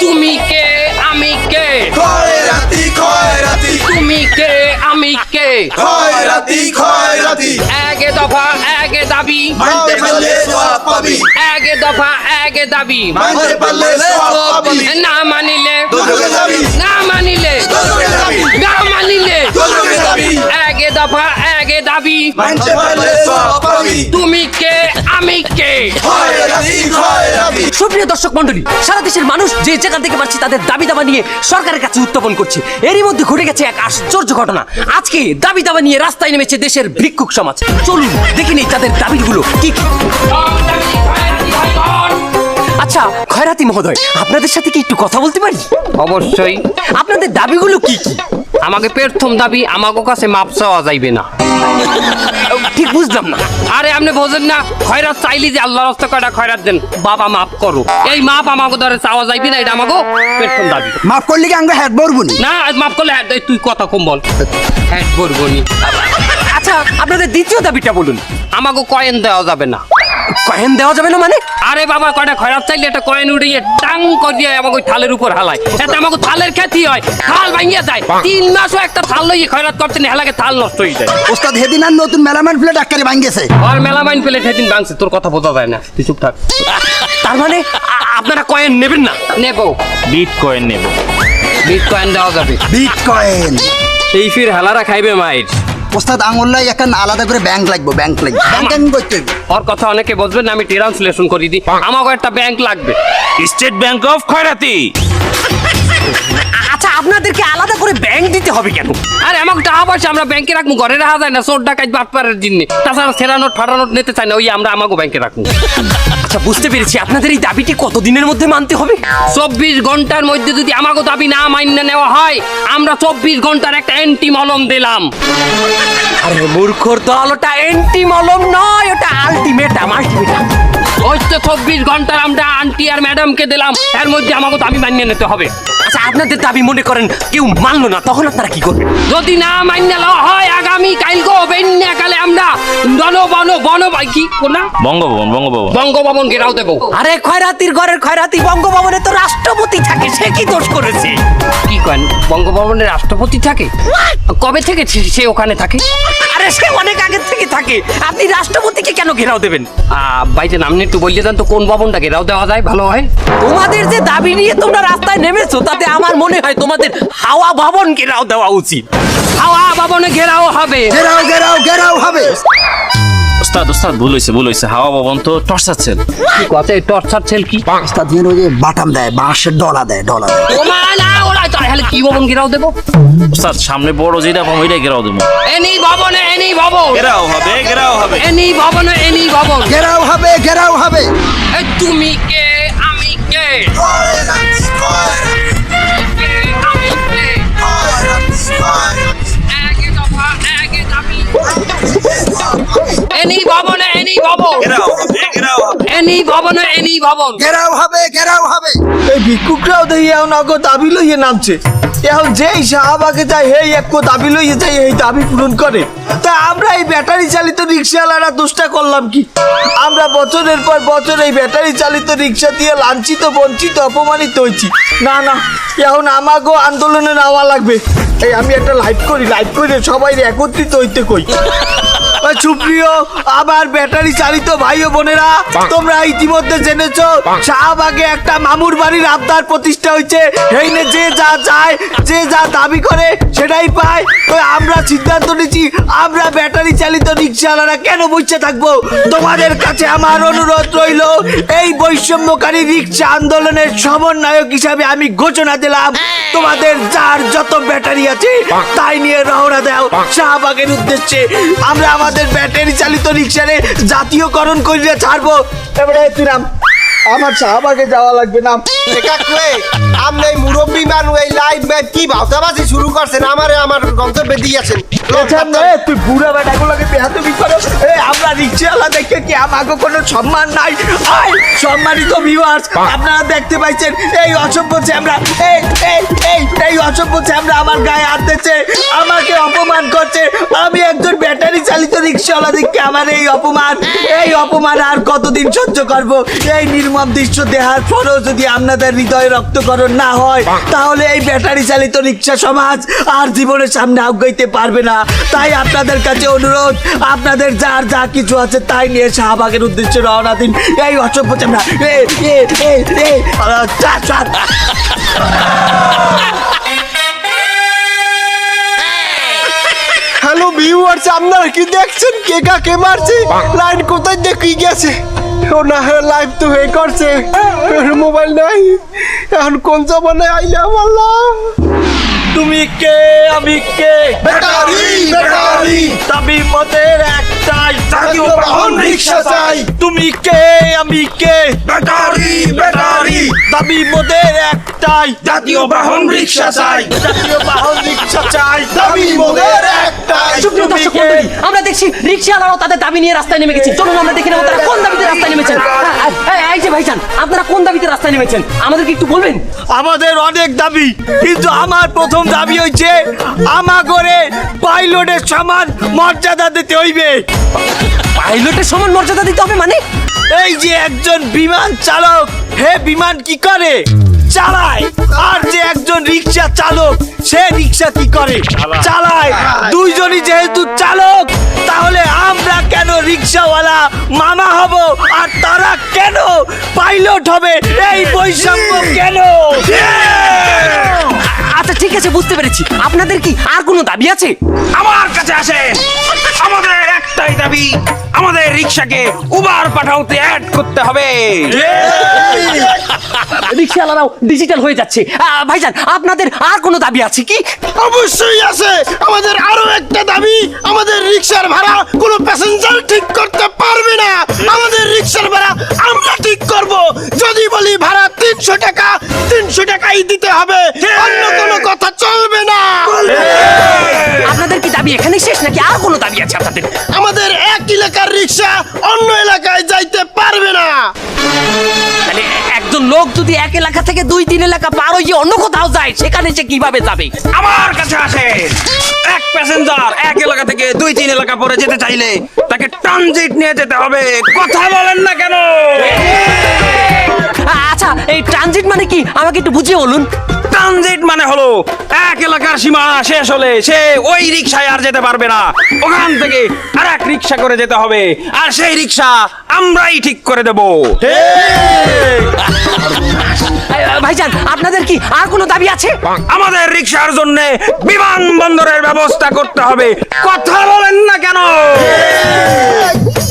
তুমি কে আমি কে খয়রাতি খয়রাতি তুমি কে আমি কে খয়রাতি খয়রাতি একে দফা একে দাবি মানতে পারলে সওয়াব পাবি একে দফা একে দাবি মানতে পারলে সওয়াব পাবি না মানিলে দোজখে যাবি না মানিলে দোজখে যাবি না মানিলে দোজখে যাবি একে দফা একে দাবি মানতে পারলে সওয়াব পাবি তুমি কে আমি কে খয়রাতি খয়রাতি সুপ্রিয় দর্শক মন্ডলী, সারা দেশের মানুষ যে যেখান থেকে পারছি তাদের দাবি দাবা নিয়ে সরকারের কাছে উত্থাপন করছে। এরই মধ্যে ঘটে গেছে এক আশ্চর্য ঘটনা। আজকে দাবি দাবা নিয়ে রাস্তায় নেমেছে দেশের ভিক্ষুক সমাজ। চলুন দেখে নেই তাদের দাবিগুলো কি কি। আচ্ছা খয়রাতি মহোদয়, আপনাদের সাথে কি একটু কথা বলতে পারি? অবশ্যই। আপনাদের দাবিগুলো কি কি? আমাকে প্রথম দাবি আমাকে কাছে মাপ চাওয়া যাইবে না। ঠিক বুঝলাম না। আরে আপনি বোঝেন না, খয়রাত চাইলি যে আল্লাহর রাস্তায় কয়টা খয়রাত দেন, বাবা মাফ করো, এই মাপ আমাকে ধরে চাওয়া যাইবে না, এটা আমাকে প্রথম দাবি। মাফ করলে কি আমরা হ্যাট বলবো না মাফ করলে হ্যাঁ, তুই কথা কম বল, হ্যাঁ বলবো নি। আচ্ছা আপনাদের দ্বিতীয় দাবিটা বলুন। আমাকে কয়েন দেওয়া যাবে না। কয়েন দেওয়া যাবে না মানে? আরে বাবা কয়টা খয়রাত চাইলে একটা কয়েন উড়িয়ে টাং করিয়ে আমাকে ওই থালের উপর হালায়, এতে আমাকে থালের খ্যাতি হয়, থাল ভাঙিয়ে যায়। 3 মাসও একটা থাল লইয়ে খয়রাত করতে না, হেলাকে থাল নষ্ট হয়ে যায়। ওস্তাদ হেদিন আর নতুন মেলামান প্লেট আকারে ভাঙ্গেছে। আর মেলামাইন পেলে সেদিন ভাঙছে, তোর কথা বোঝা যায় না, তুই চুপ থাক। তার মানে আপনারা কয়েন নেবেন না? নেবো, বিটকয়েন নেব। বিটকয়েন দেওয়া যাবে। বিটকয়েন এই ফির হেলারা খাইবে মাইর। ওস্তাদ আঙুল্লাই একটা আলাদা করে ব্যাংক লাগবে, ব্যাংক লাগবে, ব্যাংকিং করতে হবে। ওর কথা অনেকে বুঝবেন না, আমি ট্রান্সলেশন করে দিই। আমাকে একটা ব্যাংক লাগবে। স্টেট ব্যাংক অফ খয়রাতি। আচ্ছা আপনাদেরকে আলাদা করে ব্যাংক দিতে হবে কেন? আরে আমাকে টাকা পয়সা আমরা ব্যাংকে রাখবো, ঘরে রাখা যায় না, চোর ডাকাত বাটপারের জন্য। তাছাড়া সেরা নোট ফাটা নোট নিতে চাই না, ওই আমরা আমাকে ব্যাংকে রাখবো। আচ্ছা বুঝতে পেরেছি, আপনাদের এই দাবিটি কতদিনের মধ্যে মানতে হবে? 24 ঘন্টার মধ্যে যদি আমাকে দাবি না মান্য নেওয়া হয়, আমরা 24 ঘন্টার একটা অ্যান্টি মলম দিলাম। আরে মূর্খর দল, ওটা অ্যান্টি মলম নয়, ওটা আলটিমেটাম। আলটিমেটাম ওই তো 24 ঘন্টার আমরা আন্টি আর ম্যাডামকে দিলাম, এর মধ্যে আমাকে দাবি মান্য নিতে হবে। আচ্ছা আপনাদের দাবি মনে করেন কেউ মানলো না, তখন আপনারা কি করবেন? যদি না মান্য নেওয়া হয়, আগামী কালকে বেন্যাকালে আমরা কি কোনা বঙ্গভবন বঙ্গভবন বঙ্গভবন ঘেরাও দেবো। আরে খয়রাতির ঘরের খয়রাতি, বঙ্গভবনে তো রাষ্ট্রপতি থাকে, সে কি দোষ করেছে? কি করেন, বঙ্গভবনের রাষ্ট্রপতি থাকে? কবে থেকে সে ওখানে থাকে? আরে সে অনেক আগে থেকে থাকে, আপনি রাষ্ট্রপতিকে কেন ঘেরাও দেবেন? ভাইজান আপনি একটু বললে দেন তো কোন ভবনটা ঘেরাও দেওয়া যায় ভালো হয়? তোমাদের যে দাবি নিয়ে তোমরা রাস্তায় নেমেছো, তাতে আমার মনে হয় তোমাদের হাওয়া ভবন ঘেরাও দেওয়া উচিত। হাওয়া ভবনে ঘেরাও হবে। ঘেরাও ঘেরাও ঘেরাও হবে। ওস্তাদ ওস্তাদ ভুল হয়েছে হাওয়া ভবন তো টর্চার সেল। কি কথা, টর্চার সেল কি? ওস্তাদ যেন ওই যে বাটাম দেয়, বাঁশের ডলা দেয়, ডলা দেয়। ওমা না, ওরা তাহলে কি ভবন ঘেরাও দেবো? ওস্তাদ সামনে বড় যেটা পাবো ওইটাই ঘেরাও দেবো। এনি ভবনে এনি ভবন, ঘেরাও হবে ঘেরাও হবে। এনি ভবনে এনি ভবন। ঘেরাও হবে ঘেরাও হবে। এই তুমি কে আমি কে খয়রাতি খয়রাতি কে আমি কে খয়রাতি খয়রাতি একে দফা একে দাবি। এনি ভবনে এনি ভবন, ঘেরাও হবে ঘেরাও হবে। এনি ভবনে এনি ভবন। ঘেরাও হবে ঘেরাও হবে। এই ভিক্ষুকরাও দেখি এখন আগে দাবি লইয়ে নামছে। এখন যেই শাহবাগে যায় এই এক দাবি লইয়ে যায়, এই দাবি পূরণ করে। তা আমরা এই ব্যাটারি চালিত রিক্সাওয়ালারা দোষটা করলাম কি? আমরা বছরের পর বছর এই ব্যাটারি চালিত রিক্সা দিয়ে লাঞ্ছিত বঞ্চিত অপমানিত হয়েছি। না না, এখন আমাকেও আন্দোলনে নেওয়া লাগবে। এই আমি একটা লাইভ করে সবাই একত্রিত হইতে কই। সুপ্রিয় আবার ব্যাটারি চালিত ভাই ও বোনেরা, তোমরা ইতিমধ্যে জেনেছো শাহবাগে একটা মামুর বাড়ির আবদার প্রতিষ্ঠা হয়েছে। এইনে যে যা চায়, যে যা দাবি করে সেটাই পায়। তো আমরা সিদ্ধান্ত নিচ্ছি, আমরা ব্যাটারি চালিত রিক্সাওয়ালারা কেন বসে থাকবো? তোমাদের কাছে আমার অনুরোধ রইল, এই বৈষম্যকারী রিক্সা আন্দোলনের সমন্বয়ক হিসাবে আমি ঘোষণা দিলাম, তোমাদের যার যত ব্যাটারি আছে তাই নিয়ে রওনা দাও শাহবাগের উদ্দেশ্যে। আমরা আমাদের ব্যাটারি চালিত রিক্সারে জাতীয়করণ করে ছাড়বো। এবারে তুই নাম, আমার শাহবাগে যাওয়া লাগবে না। আপনি মুরব্বী মানুষ এই লাইভ ম্যাচ কি ভাষাবাজি শুরু করছেন? আমার গন্তব্যে দিয়েছেন। তুই বুড়া বেটাগুলোকে বেহাতবি করো। আমরা রিক্সাওয়ালা দেখে কি আমাকে কোনো সম্মান নাই? সম্মানিত ভিউয়ার্স, আপনারা দেখতে পাইছেন এই অসভ্য চ্যামড়া, এই অসভ্য চ্যামড়া আমার গায়ে হাত দিচ্ছে, আমাকে অপমান করছে। আমি একজন ব্যাটারি চালিত রিক্সাওয়ালা দেখে আমার এই অপমান আর কতদিন সহ্য করবো? এই নির্মম দৃশ্য দেখার পরেও যদি আপনাদের আপনাদের হৃদয় রক্তকরণ না হয় তাহলে এই ব্যাটারি চালিত রিক্সা সমাজ আর জীবনের সামনে আগাইতে পারবে না। তাই আপনাদের কাছে অনুরোধ, আপনাদের যার যা কিছু আছে তাই নিয়ে শাহবাগের উদ্দেশ্যে রওনা দিন। এই অসভ্য চামড়া হ্যালো ভিউয়ার্স, আপনারা কি দেখছেন কে কাকে মারছে? লাইন কোথায় দেখি গেছে? ও না, লাইভ তো হয়ে করছে, মোবাইল নাই। এখন কোন জমানায় আইলাম আল্লাহ। তুমি কে আমি কে? ব্যাটারি ব্যাটারি দাবি মোদের একটাই, জাতীয় বাহন রিক্সা চাই। তুমি কে আমি কে? ব্যাটারি ব্যাটারি দাবি মোদের একটাই, জাতীয় বাহন রিক্সা চাই। জাতীয় বাহন রিক্সা চাই। দাবি মোদের একটাই। সুপ্রিয় দর্শক মণ্ডলী, আমরা দেখছি রিক্সাওয়ালারাও তাদের দাবি নিয়ে রাস্তায় নেমে গেছে। চলুন আমরা দেখে নেবো তারা কোন দাবিতে রাস্তায় নেমেছেন। এই যে ভাইজান, আপনারা কোন দাবিতে রাস্তায় নেমেছেন আমাদেরকে একটু বলবেন? আমাদের অনেক দাবি, কিন্তু আমার প্রথম দাবি হচ্ছে আমাগরে পাইলটের সমান মর্যাদা দিতে হইবে। পাইলটের সমান মর্যাদা দিতে হবে মানে? এই যে একজন বিমান চালক, হে বিমান কি করে? চালায়। আর যে একজন রিক্সা চালক, সে রিক্সা কি করে? চালায়। দুইজনই যেহেতু চালক, তাহলে আমরা কেন রিক্সাওয়ালা মামা হব আর তারা কেন পাইলট হবে? এই বৈষম্য কেন? আচ্ছা ঠিক আছে, বুঝতে পেরেছি। আপনাদের কি আর কোনো দাবি আছে? আমার কাছে আসেন, আমাদের একটাই দাবি, আমাদের রিক্সাকে উবার পাঠাওতে অ্যাড করতে হবে। রিক্সাওয়ালারাও ডিজিটাল হয়ে যাচ্ছে। ভাইজান, আপনাদের আর কোনো দাবি আছে কি? অবশ্যই আছে। আমাদের আরো একটা দাবি, আমাদের রিক্সার ভাড়া কোনো প্যাসেঞ্জার ঠিক করতে পারবে না। আমাদের রিক্সার ভাড়া আমরা ঠিক করব। যদি বলি ভাড়া 300 টাকা, 300 টাকাই দিতে হবে, অন্য কোনো কথা চলবে না। আপনাদের কি দাবি এখানে শেষ নাকি আর কোনো দাবি আছে আপনাদের? আমাদের এক এলাকার রিক্সা অন্য এলাকায় যাইতে পারবে না। মানে একজন লোক যদি এক এলাকা থেকে 2-3 এলাকা পার হয়ে অন্য কোথাও যায়, সেখানে সে কিভাবে যাবে? আমার কাছে আসেন, এক প্যাসেঞ্জার এক এলাকা থেকে 2-3 এলাকা পরে যেতে চাইলে তাকে ট্রানজিট নিয়ে যেতে হবে। কথা বলেন না কেন? আচ্ছা, এই ট্রানজিট মানে কি আমাকে একটু বুঝিয়ে বলুন। ট্রানজিট মানে হলো এক এলাকার সীমানা শেষ হলে সে ওই রিক্সায় আর যেতে পারবে না, ওখান থেকে আর এক রিক্সা করে যেতে হবে, আর সেই রিক্সা আমরাই ঠিক করে দেব। ভাইজান, আপনাদের কি আর কোনো দাবি আছে? আমাদের রিক্সার জন্য বিমানবন্দরের ব্যবস্থা করতে হবে। কথা বলেন না কেন?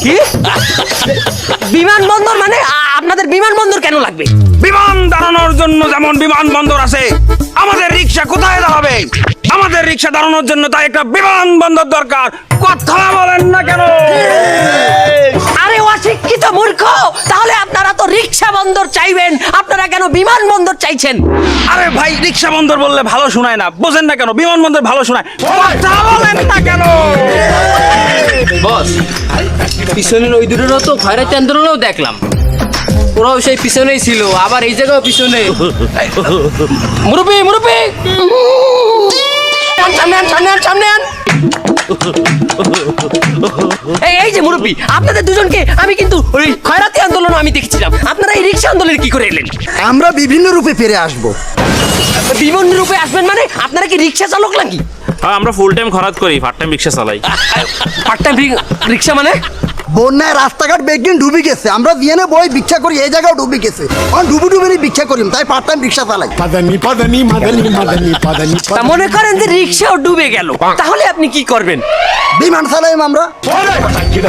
কি বিমানবন্দর মানে? আপনাদের বিমানবন্দর কেন লাগবে? বিমান দাঁড়ানোর জন্য যেমন বিমানবন্দর আছে, আমাদের রিক্সা কোথায় দাঁড়াবে? আমাদের রিক্সা দাঁড়ানোর জন্য তাই একটা বিমানবন্দর দরকার। কথা বলেন না কেন? আরে অশিক্ষিত মূর্খ, তাহলে আপনারা তো রিক্সা বন্দর চাইবেন, আপনারা কেন বিমানবন্দর চাইছেন? আরে ভাই, রিক্সা বন্দর বললে ভালো শোনায় না, বোঝেন না কেন? বিমানবন্দর ভালো শোনায়। কথা বলেন না কেন? বস, পিছনের ওই দূরেরও তো খয়রাতি আন্দোলনেও দেখলাম, ওরাও সেই পিছনেই ছিল, আবার এই জায়গাও পিছনে। মুরব্বি মুরব্বি, সামনে আন, সামনে আন, সামনে আন। এই যে মুরব্বি, আপনাদের দুজনকে আমি কিন্তু ওই খয়রাতি আন্দোলন আমি দেখেছিলাম, আপনারা এই রিক্সা আন্দোলনে কি করে এলেন? আমরা বিভিন্ন রূপে ফিরে আসবো। বিভিন্ন রূপে আসবেন মানে? আপনারা কি রিক্সা চালক নাকি? হ্যাঁ, আমরা ফুল টাইম খরাত করি, পার্ট টাইম রিক্সা চালাই। পার্ট টাইম রিক্সা মানে? বন্যায় রাস্তাঘাট বেগদিন ডুবি গেছে, আমরা বিয়েনে বই ভিক্ষা করি, এই জায়গাও ডুবি গেছে, ডুবি ডুবি ভিক্ষা করি, তাই পার্ট টাইম রিক্সা চালাই। তা মনে করেন যে রিক্সাও ডুবে গেল, তাহলে আপনি কি করবেন? বিমান চালাইম আমরা।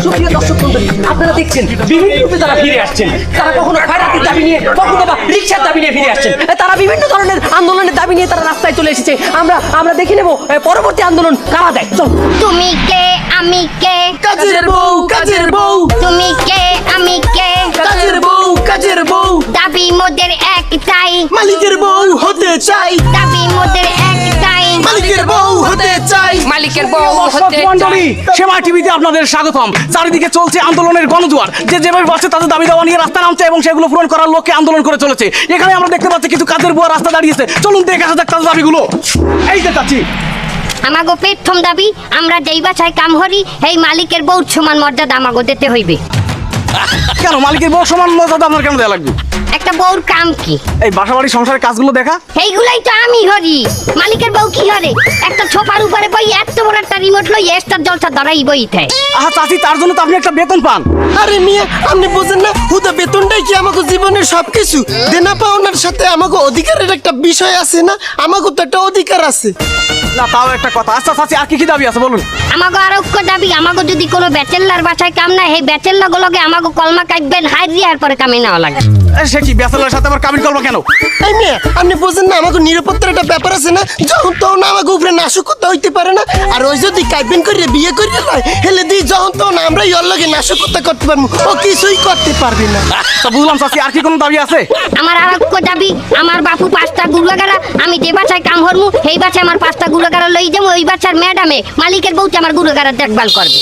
সুপ্রিয় দর্শক মণ্ডলী, আপনারা দেখছেন বিভিন্ন রূপে তারা ফিরে আসছেন। তারা কখনো খয়রাতির দাবি নিয়ে, কখনো বা রিক্সার দাবি নিয়ে ফিরে আসছেন। তারা বিভিন্ন ধরনের আন্দোলনের দাবি নিয়ে তারা রাস্তায় চলে এসেছে। আমরা দেখে নেব পরবর্তী আন্দোলন কারা দেয়। চল। তুমি কে আমি কে? কাজের বউ, কাজের বউ, তুমি কে আমি কে? কাজের বউ, কাজের বউ, দাবি মোদের একটাই, মালিকের বউ হতে চাই, দাবি মোদের একটাই, মালিকের বউ হতে চাই। মালিকের বউ হতে মন্ডলী, সেবা টিভিতে আপনাদের স্বাগতম। চারিদিকে চলছে আন্দোলনের গণজোয়ার, যে যেভাবে বাসছে তাদের দাবি দাওয়া নিয়ে রাস্তা নামছে এবং সেগুলো পূরণ করার লক্ষ্যে আন্দোলন করে চলেছে। এখানে আমরা দেখতে পাচ্ছি কিছু কাজের বুয়া রাস্তা দাঁড়িয়েছে, চলুন দেখে আসা যাক তাদের দাবিগুলো। এই যে চাচ্ছি, আমাগো প্রথম দাবি, আমরা যেই বাসায় কাম করি এই মালিকের বউ সমান মর্যাদা আমাগো দিতে হইবে। কেন মালিকের বউ সমান মর্যাদা আপনার কেন দেওয়া লাগবে? একটা বউর কাম কি? এই বাসা বাড়ি সংসারের কাজগুলো দেখা। এইগুলাই তো আমি হরি। মালিকের বউ কি হরে? একটা ছোপার উপরে বই এত বড় একটা রিমোট লই স্টার জলসা ধরাই বইতে। আহা চাচি, তার জন্য তো আপনি একটা বেতন পান। আরে মিয়া আপনি বুঝেন না, হুদা বেতনটাই কি আমাকে জীবনের সবকিছু? দেনা পাওনার সাথে আমাকে অধিকারের একটা বিষয় আছে না? আমাকে তো একটা অধিকার আছে। না তাও একটা কথা। আচ্ছা চাচি, আর কি কি দাবি আছে বলুন? আমাকে আর ঐক্য দাবি, আমাকে যদি কোনো ব্যাচেলার বাসায় কাম না, সেই ব্যাচেলার গুলোকে আমাকে কলমা কাটবেন, হাই দিয়ার পরে কামে নেওয়া লাগে। সে কি ব্যাচেলারের সাথে আবার কাবিন করবো কেন? এই মিয়া আপনি বুঝেন না, আমাকে নিরাপত্তার একটা ব্যাপার আছে না? যখন তখন আমাকে উপরে নাশকতা হইতে পারে না। আর ওই যদি কাইবেন করে বিয়ে করে লয়, হেলে দিই যখন তখন আমরা ওর লগে নাশকতা করতে পারবো, ও কিছুই করতে পারবে না। তা বুঝলাম চাচি, আর কি কোনো দাবি আছে? আমার আর ঐক্য দাবি, আমার বাপু 5টা গুলাগারা, আমি যে বাসায় কাম হরমু সেই বাসায় আমার 5টা গুলাগারা লই যাবো। ওই বাসার ম্যাডামে মালিকের বউতে আমার গুলাগারা দেখভাল করবে।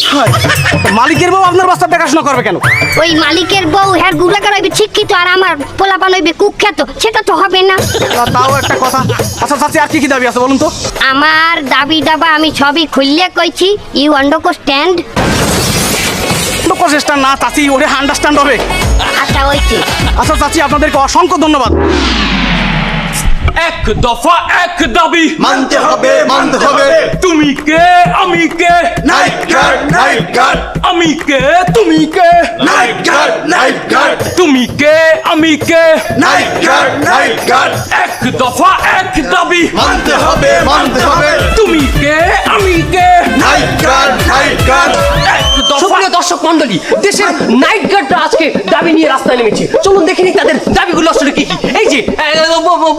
মালিকের বউ আপনার বাচ্চা দেখাশোনা করবে কেন? ওই মালিকের বউ হ্যাঁ গুলাগার হইবে শিক্ষিত, আর আমার পোলাপান হইবে কুখ্যাত, সেটা তো হবে না। তাও একটা কথা। আচ্ছা চাচি, আর কি কি দাবি আছে বলুন তো? আমার দাবি দাবা আমি সবই খুললে কইছি, ইউ আন্ডারস্ট্যান্ড? প্রচেষ্টা না চাচি, ওরে আন্ডারস্ট্যান্ড হবে। আচ্ছা ওইছে। আচ্ছা চাচি, আপনাদেরকে অসংখ্য ধন্যবাদ। এক দফা এক দাবি মানতে হবে মানতে হবে। তুমি কে আমি কে, নাইট গার্ড নাইট গার্ড আমি কে তুমি কে, নাইট গার্ড নাইট গার্ড তুমি কে আমি কে, নাইট গার্ড নাইট গার্ড এক দফা এক দাবি মানতে হবে মানতে হবে। তুমি কে আমি কে, নাইট গার্ড নাইট গার্ড এক দফা। সুপ্রিয় দর্শক মন্ডলী, দেশের নাইট গার্ডরা আজকে দাবি নিয়ে রাস্তায় নেমেছে। চলুন দেখে নিই তাদের দাবিগুলো আসলে কি কি। এই যে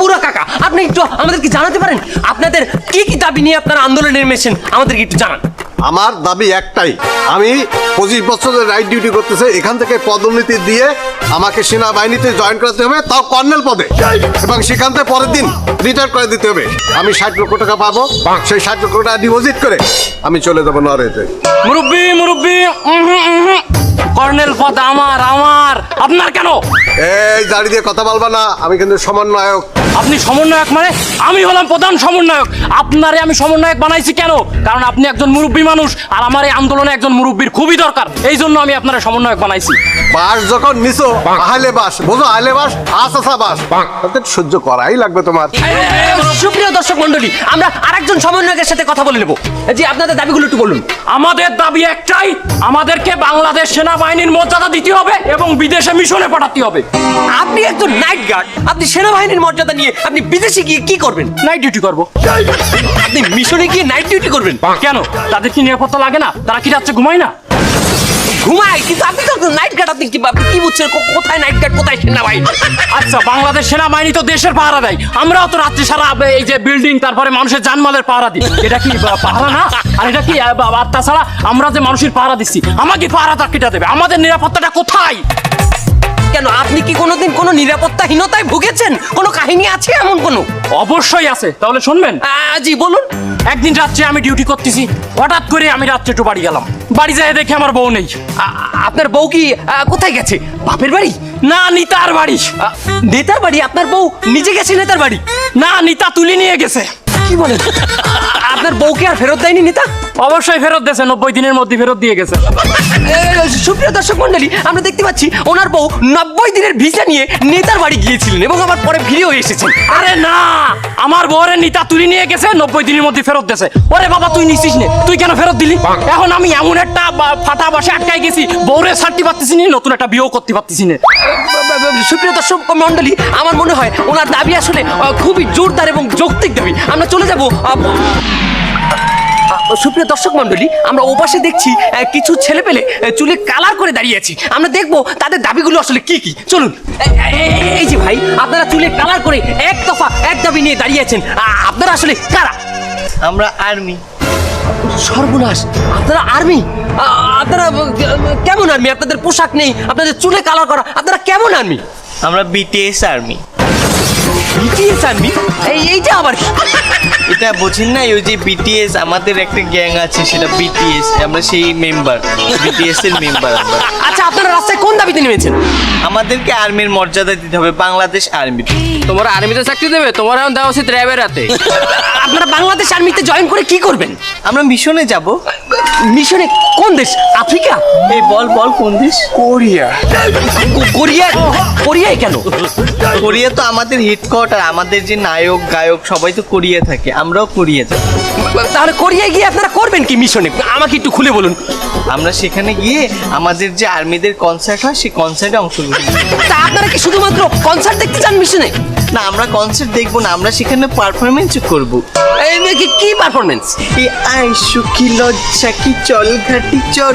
বুড়া কাকা, আপনি একটু আমাদেরকে জানাতে পারেন আপনাদের কি কি দাবি নিয়ে আপনারা আন্দোলনে নেমেছেন, আমাদেরকে একটু জানান। আমার দাবি একটাই, আমি 25 বছরের রাইট ডিউটি করতেছে, এখান থেকে পদোন্নতি দিয়ে আমাকে সেনাবাহিনীতে জয়েন করাতে হবে, তাও কর্নেল পদে, এবং সেখান থেকে পরের দিন রিটায়ার করে দিতে হবে। আমি 60 লক্ষ টাকা পাবো, সেই 60 লক্ষ টাকা ডিপোজিট করে আমি চলে যাবো নরওয়েতে। মুরব্বি মুরব্বি, কর্নেল পদ আমার আমার, আপনার কেন? এই দাড়ি দিয়ে কথা বলবা না, আমি কিন্তু সমন্বয়ক। আপনি সমন্বয়ক মানে? আমি হলাম প্রধান সমন্বয়ক। আপনারে আমি সমন্বয়ক বানাইছি কেন? কারণ আপনি একজন মুরব্বী মানুষ, আর আমার এই আন্দোলনে একজন মুরব্বীর খুবই দরকার। এই জন্য আমি আপনারা সমন্বয়ক বানাইছি। বাস যখন নিছো, আহলে বাস বোঝো, আহলে বাস আসা বাস, তাতে সহ্য করাই লাগবে তোমার। সুপ্রিয় দর্শক মন্ডলী, আমরা আরেকজন সমন্বয়কের সাথে কথা বলে নেব। জি, আপনাদের দাবিগুলো একটু বলুন। আমাদের দাবি একটাই, আমাদেরকে বাংলাদেশ সেনাবাহিনীর মর্যাদা দিতে হবে এবং বিদেশে মিশনে পাঠাতে হবে। আপনি একজন নাইট গার্ড, আপনি সেনাবাহিনীর মর্যাদা নিয়ে আপনি বিদেশে গিয়ে কি করবেন? নাইট ডিউটি করব। আপনি মিশনে গিয়ে নাইট ডিউটি করবেন? কেন, তাদের কি নিরাপত্তা লাগে না? তারা কি রাত্রে ঘুমায় না? ঘুমায়, কিন্তু আপনি তো নাইট গার্ড। আপনি কি বুঝছেন কোথায় নাইট গার্ড, কোথায় সেনাবাহিনী? আচ্ছা, বাংলাদেশ সেনাবাহিনী তো দেশের পাহারা দেয়, আমরাও তো রাত্রি সারা এই যে বিল্ডিং, তারপরে মানুষের জানমালের পাহারা দিই। এটা কি পাহারা না? আর এটা কি তাছাড়া আমরা যে মানুষের পাহারা দিচ্ছি, আমাকে পাহারা তাকিটা দেবে? আমাদের নিরাপত্তাটা কোথায়? কেন, আপনি কি কোনোদিন কোনো নিরাপত্তাহীনতায় ভুগেছেন? কোনো কাহিনী আছে এমন কোনো? অবশ্যই আছে, তাহলে শুনবেন। জি বলুন। একদিন রাত্রে আমি ডিউটি করতেছি, হঠাৎ করে আমি রাত্রে একটু বাড়ি গেলাম। বাড়ি যেয়ে দেখে আমার বউ নেই। আপনার বউ কি কোথায় গেছে? বাপের বাড়ি? না, নিতার বাড়ি। নেতার বাড়ি? আপনার বউ নিজে গেছে নেতার বাড়ি? না, নিতা তুলে নিয়ে গেছে। কি বলেন? আপনার বউকে আর ফেরত দেয়নি নেতা? অবশ্যই ফেরত দিয়েছে, 90 দিনের মধ্যে ফেরত দিয়ে গেছে। সুপ্রিয় দর্শক মন্ডলী, আমরা দেখতে পাচ্ছি ওনার বউ 90 দিনের ভিসা নিয়ে নেতার বাড়ি গিয়েছিলেন এবং আবার পরে ফিরেও এসেছেন। আরে না, আমার বউরে নিতা তুলে নিয়ে গেছে, 90 দিনের মধ্যে ফেরত দিয়েছে। ওরে বাবা, তুই নিছিস নে, তুই কেন ফেরত দিলি? এখন আমি এমন একটা ফাটা বাসে আটকাই গেছি, বউরে ছাড়তে পারতেছি না, নতুন একটা বিয়েও করতে পারতেছি না। সুপ্রিয় দর্শক মন্ডলী, আমার মনে হয় ওনার দাবি আসলে খুবই জোরদার এবং যৌক্তিক দাবি। আমরা চলে যাব। সুপ্রিয় দর্শক মন্ডলী, আমরা ওপাশে দেখছি কিছু ছেলে পেলে চুলে কালার করে দাঁড়িয়ে আছি। আমরা দেখবো তাদের দাবিগুলো আসলে কি কি। চলুন। এই যে ভাই, আপনারা চুলে কালার করে এক দফা এক দাবি নিয়ে দাঁড়িয়ে আছেন, আপনারা আসলে কারা? আমরা আর্মি। সর্বনাশ, আপনারা আর্মি? আপনারা কেমন আর্মি? আপনাদের পোশাক নেই, আপনাদের চুলে কালার করা, আপনারা কেমন আর্মি? আমরা বিটিএস আর্মি। BTS army? এইটা আবার কি? এটা বোঝেন না ওই যে বিটিএস আমাদের একটা গ্যাং আছে সেটা বিটিএস আমরা সেই মেম্বার বিটিএস এর মেম্বার আমরা আচ্ছা আপনারা রাস্তায় কোন দাবিতে নেমেছেন? আমাদেরকে আর্মির মর্যাদা দিতে হবে বাংলাদেশ আর্মি তোমার আর্মিতে চাকরি দেবে, তোমার এখন দেওয়া উচিত র্যাবের হাতে। আপনারা বাংলাদেশ আর্মিতে জয়েন করে কি করবেন? আমরা মিশনে যাব মিশনে? কোন দেশ? আফ্রিকা? এই বল কোন দেশ কোরিয়া? কোরিয়ায় কেন? কোরিয়া তো আমাদের হেডকোয়ার্টার আমাদের যে নায়ক গায়ক সবাই তো কোরিয়া থাকে আমরাও কোরিয়া যাব তাহলে কোরিয়ায় গিয়ে আপনারা করবেন কি মিশনে? আমাকে একটু খুলে বলুন। আমরা সেখানে গিয়ে আমাদের যে আর্মিদের কনসার্ট হয় সেই কনসার্টে অংশগ্রহণ করব। তা আপনারা কি শুধুমাত্র কনসার্ট দেখতে চান মিশনে? না আমরা কনসার্ট দেখবো না আমরা সেখানে পারফরমেন্স করব কি পারফরমেন্স? এই আই সুখী লজ্জা কি চল ঘাটি চল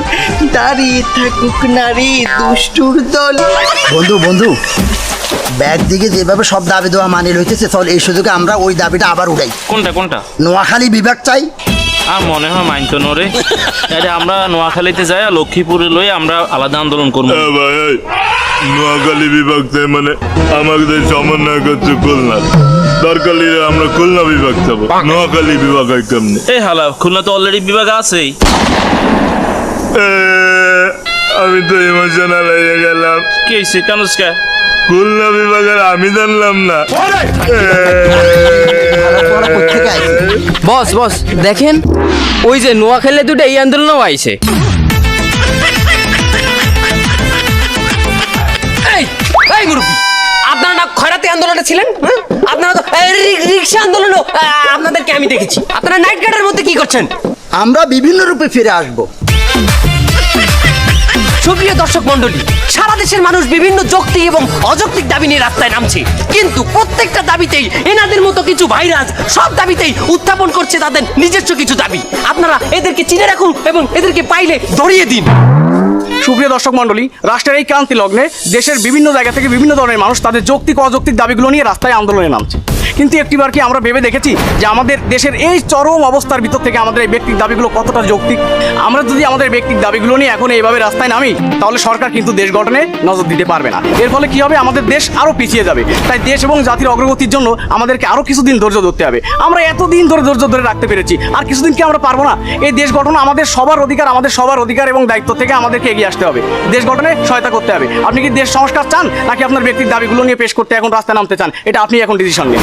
দাঁড়িয়ে থাকুক নারী দুষ্টুর দল বন্ধু ব্যাগ দিকে যেভাবে সব দাবি দেওয়া মানি লইতেছে, চল এই সুযোগে আমরা ওই দাবিটা আবার উঠাই। কোনটা নোয়াখালী বিভাগ চাই। আর মনে হয় মাইনতো নরে আরে আমরা নোয়াখালীতে যাই লক্ষ্মীপুরে লই আমরা আলাদা আন্দোলন করবো। ভাই নোয়াখালী বিভাগ চাই মানে আমাদের সমন্বয় করছে খুলনা দরকার আমরা খুলনা বিভাগ যাবো নোয়াখালী বিভাগ হয় কেমনি? এই হালা খুলনা তো অলরেডি বিভাগ আছেই। আমি তো ইমোশনাল হয়ে গেলাম। কি হয়েছে কেন? খুলনা বিভাগের আমি জানলাম না। বস দেখেন ওই যে নোয়াখালী দুটো এই আন্দোলনও আইছে। এই মুরব্বি, আপনারা না খয়রাতি আন্দোলনে ছিলেন? আপনারা তো রিক্সা আন্দোলনও আপনাদেরকে আমি দেখেছি। আপনারা নাইট গার্ডের মধ্যে কি করছেন? আমরা বিভিন্ন রূপে ফিরে আসবো। সুপ্রিয় দর্শক মন্ডলী, সারা দেশের মানুষ বিভিন্ন যৌক্তিক এবং অযৌক্তিক দাবি নিয়ে রাস্তায় নামছে, কিন্তু প্রত্যেকটা দাবিতেই এনাদের মতো কিছু ভাইরাস সব দাবিতেই উত্থাপন করছে তাদের নিজস্ব কিছু দাবি। আপনারা এদেরকে চিনে রাখুন এবং এদেরকে পাইলে ধরিয়ে দিন। সুপ্রিয় দর্শক মণ্ডলী, রাষ্ট্রের এই ক্রান্তি লগ্নে দেশের বিভিন্ন জায়গা থেকে বিভিন্ন ধরনের মানুষ তাদের যৌক্তিক ও অযৌক্তিক দাবিগুলো নিয়ে রাস্তায় আন্দোলনে নামছে। কিন্তু একটিবার কি আমরা ভেবে দেখেছি যে আমাদের দেশের এই চরম অবস্থার ভিতর থেকে আমাদের এই ব্যক্তিক দাবিগুলো কতটা যৌক্তিক? আমরা যদি আমাদের ব্যক্তিক দাবিগুলো নিয়ে এখন এইভাবে রাস্তায় নামি তাহলে সরকার কিন্তু দেশ গঠনে নজর দিতে পারবে না। এর ফলে কি হবে? আমাদের দেশ আরও পিছিয়ে যাবে। তাই দেশ এবং জাতির অগ্রগতির জন্য আমাদেরকে আরও কিছুদিন ধৈর্য ধরতে হবে। আমরা এতদিন ধরে ধৈর্য ধরে রাখতে পেরেছি, আর কিছুদিন কি আমরা পারবো না? এই দেশ গঠন আমাদের সবার অধিকার এবং দায়িত্ব থেকে আমাদেরকে এগিয়ে আসতে হবে। দেশ গঠনে সহায়তা করতে হবে। আপনি কি দেশ সংস্কার চান নাকি আপনার ব্যক্তির দাবিগুলো নিয়ে পেশ করতে এখন রাস্তায় নামতে চান? এটা আপনি এখন ডিসিশন নিন।